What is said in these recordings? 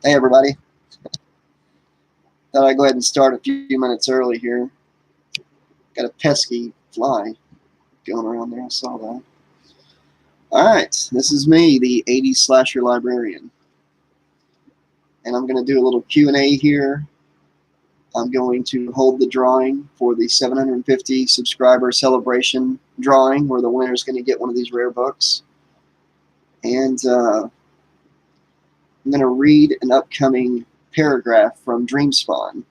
Hey everybody, thought I'd go ahead and start a few minutes early here. Got a pesky fly going around there, I saw that. Alright, this is me, the 80's Slasher Librarian. And I'm going to do a little Q&A here. I'm going to hold the drawing for the 750 subscriber celebration drawing, where the winner is going to get one of these rare books. And I'm going to read an upcoming paragraph from DreamSpawn.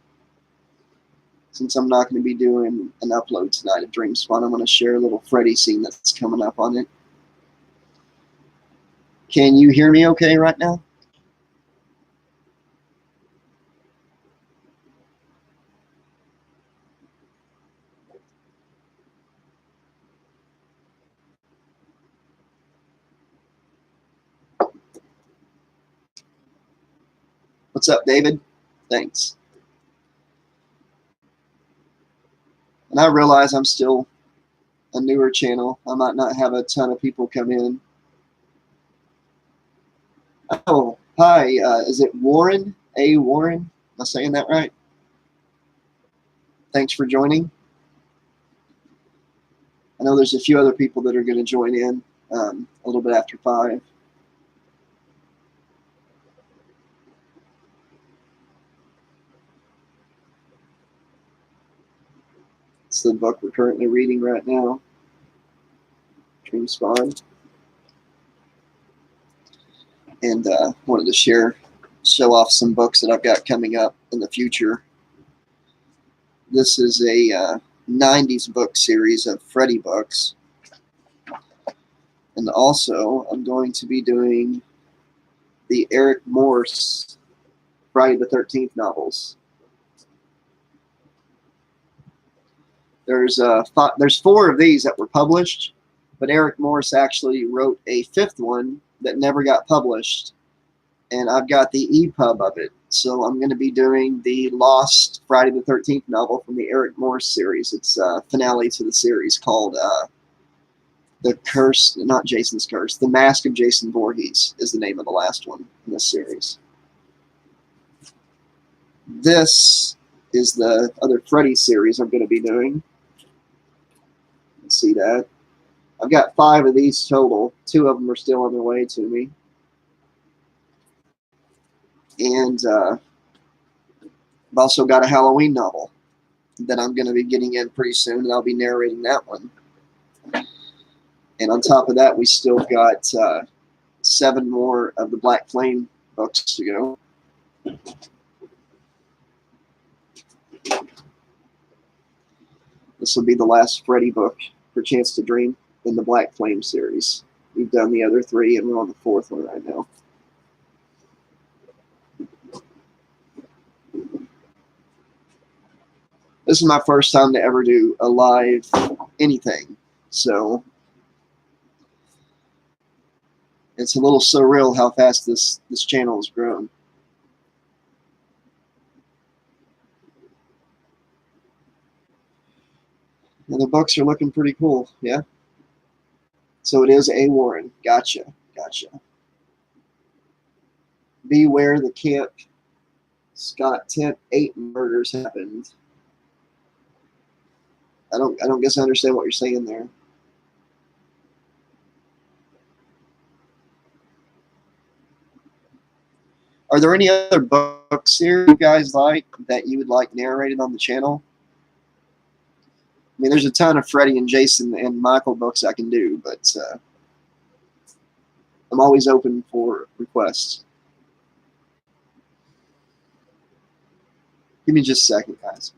Since I'm not going to be doing an upload tonight of DreamSpawn, I'm going to share a little Freddy scene that's coming up on it. Can you hear me okay right now? What's up, David? Thanks. And I realize I'm still a newer channel. I might not have a ton of people come in. Oh, hi. Is it Warren? A. Warren? Am I saying that right? Thanks for joining. I know there's a few other people that are going to join in a little bit after 5. It's the book we're currently reading right now, DreamSpawn. And wanted to show off some books that I've got coming up in the future. This is a 90s book series of Freddy books. And also, I'm going to be doing the Eric Morse Friday the 13th novels. There's 4 of these that were published, but Eric Morse actually wrote a 5th one that never got published, and I've got the EPUB of it. So I'm going to be doing the Lost Friday the 13th novel from the Eric Morse series. It's a finale to the series called The Curse, not Jason's Curse, The Mask of Jason Voorhees is the name of the last one in this series. This is the other Freddy series I'm going to be doing. See that? I've got 5 of these total. 2 of them are still on their way to me. And I've also got a Halloween novel that I'm going to be getting in pretty soon, and I'll be narrating that one. And on top of that, we still got 7 more of the Black Flame books to go. This will be the last Freddy book for Chance to Dream in the Black Flame series. We've done the other 3, and we're on the 4th one right now. This is my first time to ever do a live anything, so it's a little surreal how fast this channel has grown. And the books are looking pretty cool, yeah? So it is A. Warren. Gotcha. Beware the Camp Scott Tent 8 murders happened. I don't guess I understand what you're saying there. Are there any other books here you guys like that you would like narrated on the channel? I mean, there's a ton of Freddy and Jason and Michael books I can do, but I'm always open for requests. Give me just a second, guys.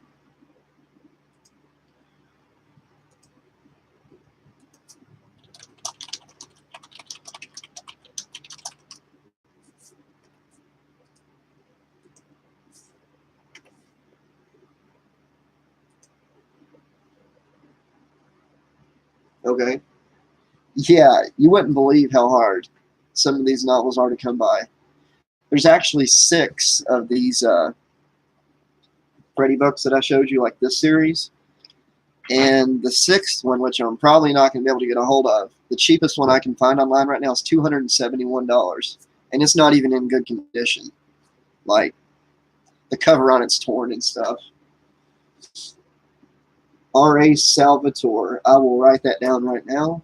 Okay. Yeah, you wouldn't believe how hard some of these novels are to come by. There's actually 6 of these Freddy books that I showed you, like this series. And the 6th one, which I'm probably not going to be able to get a hold of, the cheapest one I can find online right now is $271. and it's not even in good condition. Like, the cover on it's torn and stuff. R.A. Salvatore. I will write that down right now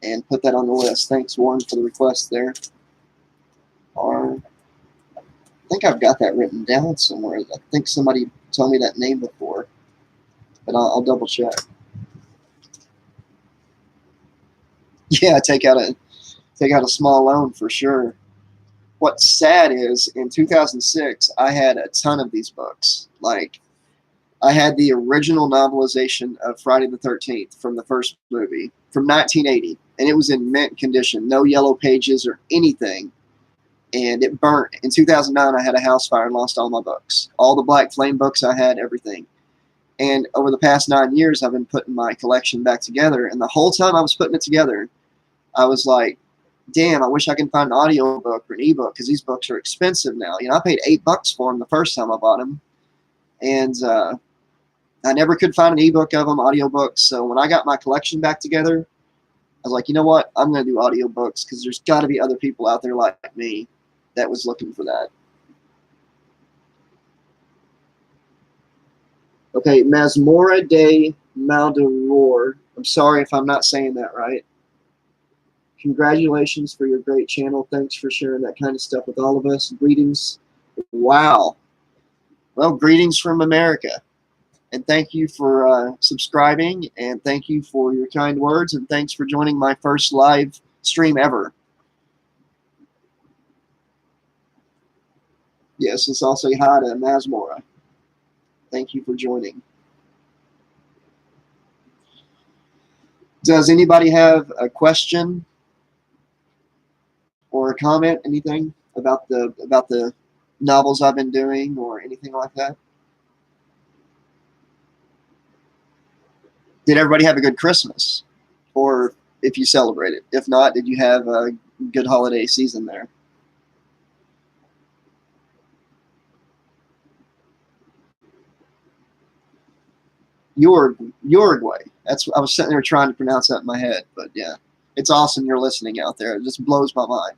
and put that on the list. Thanks, Warren, for the request there. I think I've got that written down somewhere. I think somebody told me that name before, but I'll double check. Yeah, take out a small loan for sure. What's sad is in 2006 I had a ton of these books. Like, I had the original novelization of Friday the 13th from the first movie from 1980, and it was in mint condition, no yellow pages or anything. And it burnt. In 2009, I had a house fire and lost all my books. All the Black Flame books I had, everything. And over the past 9 years, I've been putting my collection back together. And the whole time I was putting it together, I was like, damn, I wish I could find an audio book or an ebook, because these books are expensive now. You know, I paid $8 for them the first time I bought them. And I never could find an ebook of them, audiobooks. So when I got my collection back together, I was like, you know what? I'm going to do audiobooks, because there's got to be other people out there like me that was looking for that. Okay, Masmora de Maldoror. I'm sorry if I'm not saying that right. Congratulations for your great channel. Thanks for sharing that kind of stuff with all of us. Greetings. Wow. Well, greetings from America. And thank you for subscribing, and thank you for your kind words, and thanks for joining my first live stream ever. Yes, let's all say hi to Masmora. Thank you for joining. Does anybody have a question or a comment, anything about the novels I've been doing or anything like that? Did everybody have a good Christmas? Or if you celebrated? If not, did you have a good holiday season there? Uruguay. I was sitting there trying to pronounce that in my head, but yeah, it's awesome you're listening out there. It just blows my mind.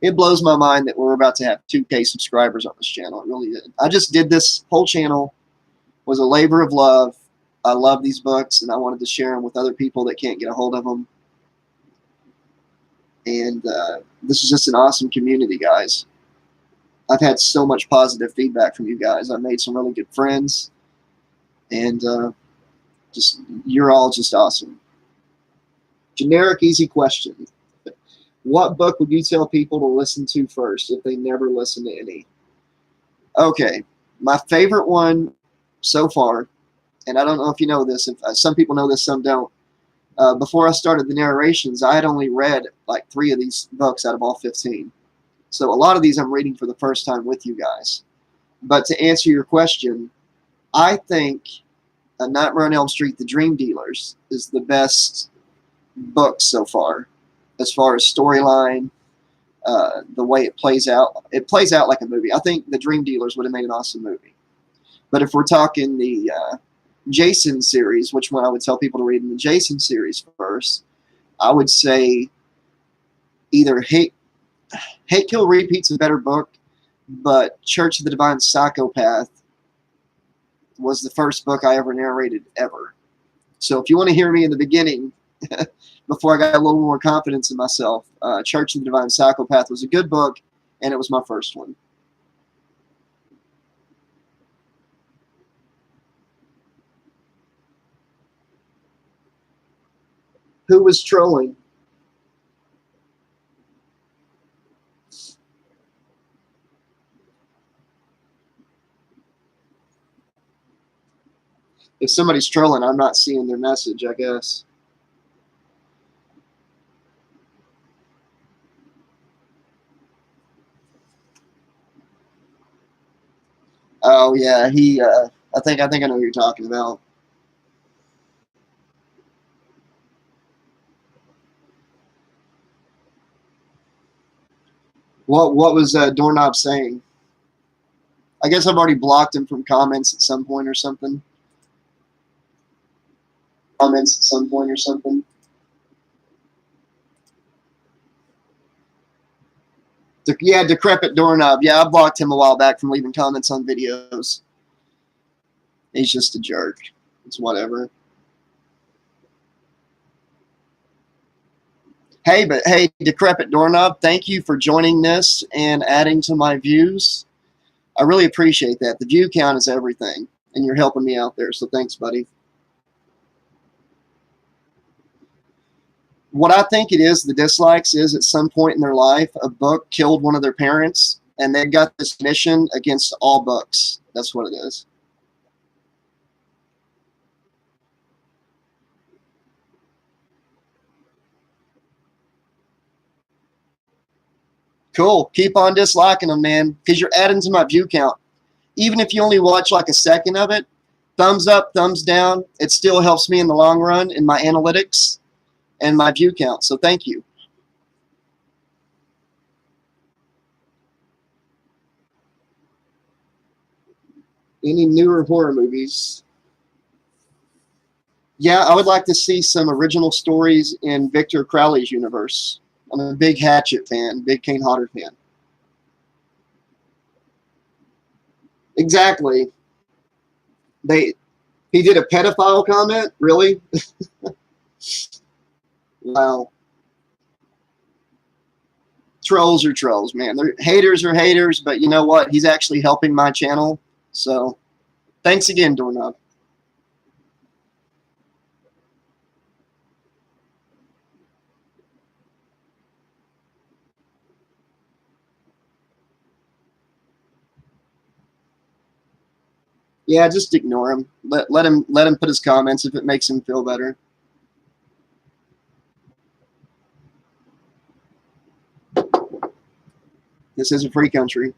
It blows my mind that we're about to have 2K subscribers on this channel. It really did. I just did this whole channel was a labor of love. I love these books, and I wanted to share them with other people that can't get a hold of them. And this is just an awesome community, guys. I've had so much positive feedback from you guys. I've made some really good friends, and you're all just awesome. Generic, easy question. What book would you tell people to listen to first if they never listen to any? Okay, my favorite one so far, and I don't know if you know this, if some people know this, some don't. Before I started the narrations, I had only read like 3 of these books out of all 15. So a lot of these I'm reading for the first time with you guys. But to answer your question, I think Nightmare on Elm Street, The Dream Dealers is the best book so far as storyline, the way it plays out. It plays out like a movie. I think The Dream Dealers would have made an awesome movie. But if we're talking the Jason series, which one I would tell people to read in the Jason series first, I would say either Hate Kill Repeat's a better book, but Church of the Divine Psychopath was the first book I ever narrated ever. So if you want to hear me in the beginning, before I got a little more confidence in myself, Church of the Divine Psychopath was a good book, and it was my first one. Who was trolling? If somebody's trolling, I'm not seeing their message, I guess. Oh yeah, I think I know who you're talking about. What was Doorknob saying? I guess I've already blocked him from comments at some point or something. Yeah, Decrepit Doorknob. Yeah, I blocked him a while back from leaving comments on videos. He's just a jerk. It's whatever. Hey, Decrepit Doorknob, thank you for joining this and adding to my views. I really appreciate that. The view count is everything, and you're helping me out there, so thanks, buddy. What I think it is, the dislikes, is at some point in their life, a book killed one of their parents, and they got this mission against all books. That's what it is. Cool. Keep on disliking them, man, because you're adding to my view count. Even if you only watch like a second of it, thumbs up, thumbs down, it still helps me in the long run in my analytics and my view count. So thank you. Any newer horror movies? Yeah, I would like to see some original stories in Victor Crowley's universe. I'm a big Hatchet fan, big Kane Hodder fan. Exactly. He did a pedophile comment? Really? Wow. Trolls are trolls, man. Haters are haters, but you know what? He's actually helping my channel. So thanks again, Doorknob. Yeah, just ignore him. Let him put his comments if it makes him feel better. This is a free country.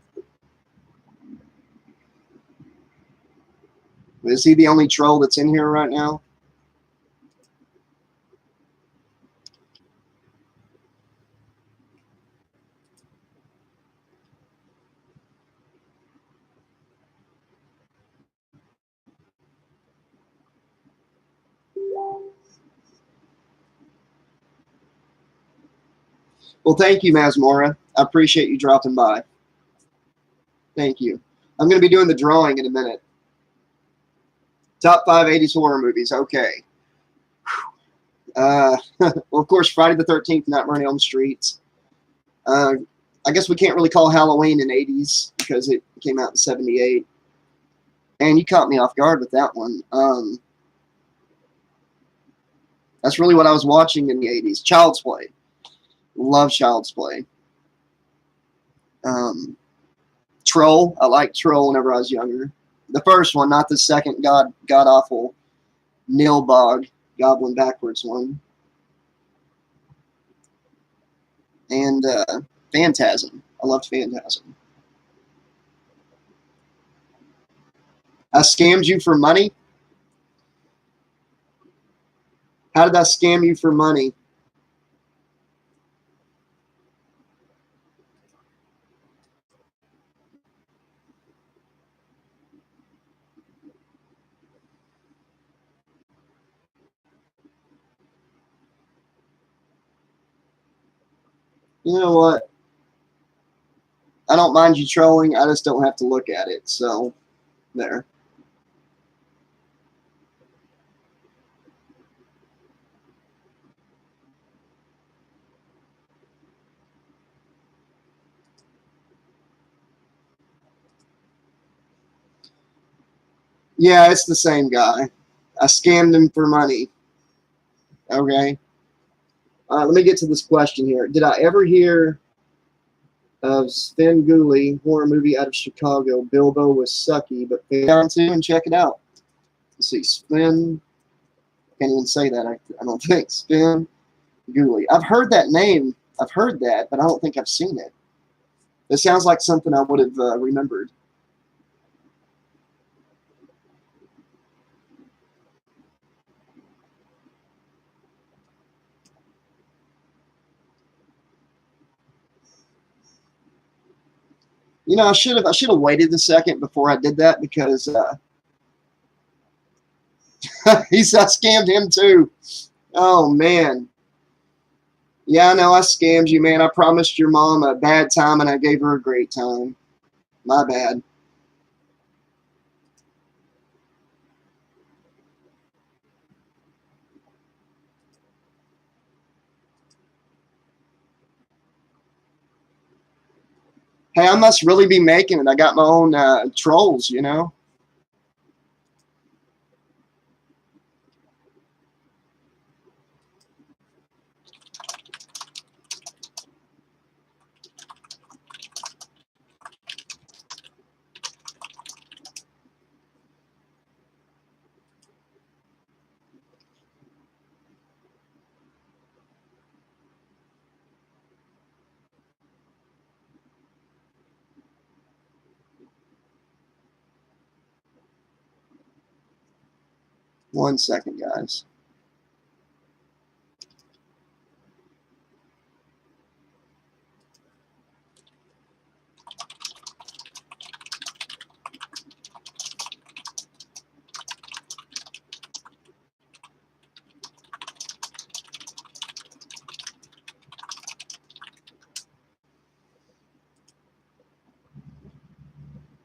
Is he the only troll that's in here right now? Well, thank you, Masmora. I appreciate you dropping by. Thank you. I'm going to be doing the drawing in a minute. Top 5 80s horror movies. Okay. Well, of course, Friday the 13th, Nightmare on Elm Street. I guess we can't really call Halloween in 80s because it came out in 78. And you caught me off guard with that one. That's really what I was watching in the 80s. Child's Play. Love Child's Play. Troll. I liked Troll whenever I was younger. The first one, not the second god-awful Nilbog Goblin Backwards one. And Phantasm. I loved Phantasm. I scammed you for money? How did I scam you for money? You know what? I don't mind you trolling. I just don't have to look at it. So, there. Yeah, it's the same guy. I scammed him for money. Okay. Let me get to this question here. Did I ever hear of Svengoolie, horror movie out of Chicago? Bilbo was sucky, but pay down to and check it out. Let's see. Sven. Can't even say that, I don't think. Svengoolie. I've heard that name. I've heard that, but I don't think I've seen it. It sounds like something I would have remembered. You know, I should have waited a second before I did that because I scammed him too. Oh man. Yeah, I know I scammed you, man. I promised your mom a bad time and I gave her a great time. My bad. Hey, I must really be making it. I got my own trolls, you know? 1 second, guys.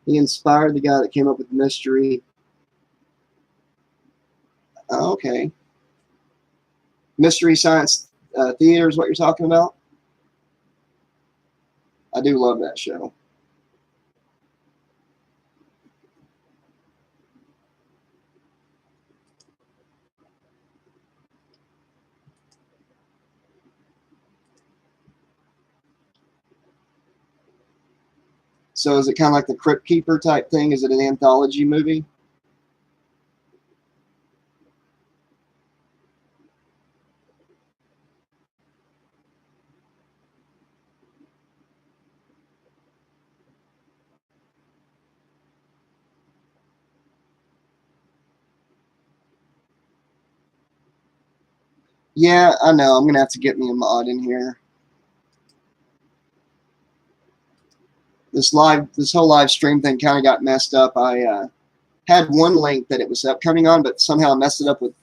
He inspired the guy that came up with the mystery. Oh, okay. Mystery Science Theater is what you're talking about? I do love that show. So is it kind of like the Crypt Keeper type thing? Is it an anthology movie? Yeah, I know. I'm gonna have to get me a mod in here. This whole live stream thing kind of got messed up. I had one link that it was upcoming on, but somehow I messed it up with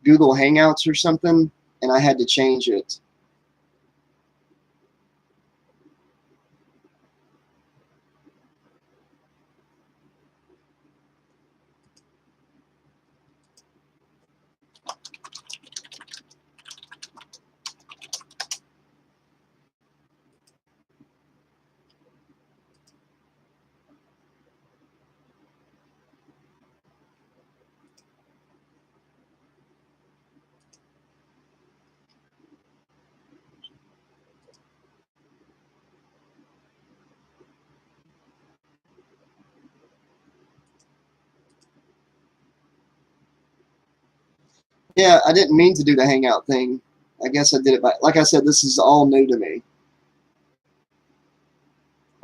Google Hangouts or something, and I had to change it. Yeah, I didn't mean to do the Hangout thing. I guess I did it by, like I said, this is all new to me.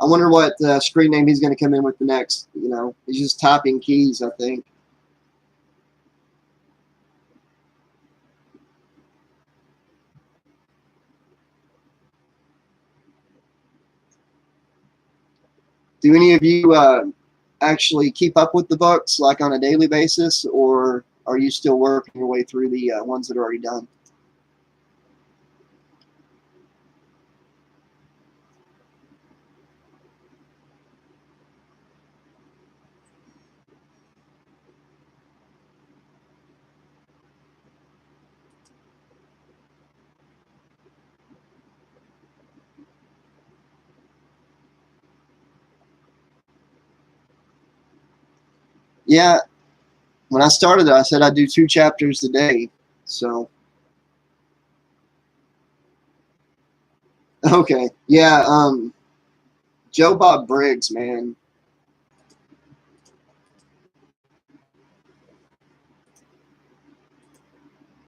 I wonder what screen name he's going to come in with the next. You know, he's just typing keys, I think. Do any of you actually keep up with the books like on a daily basis, or are you still working your way through the ones that are already done? Yeah, when I started, I said I'd do 2 chapters a day. So okay, yeah. Joe Bob Briggs, man,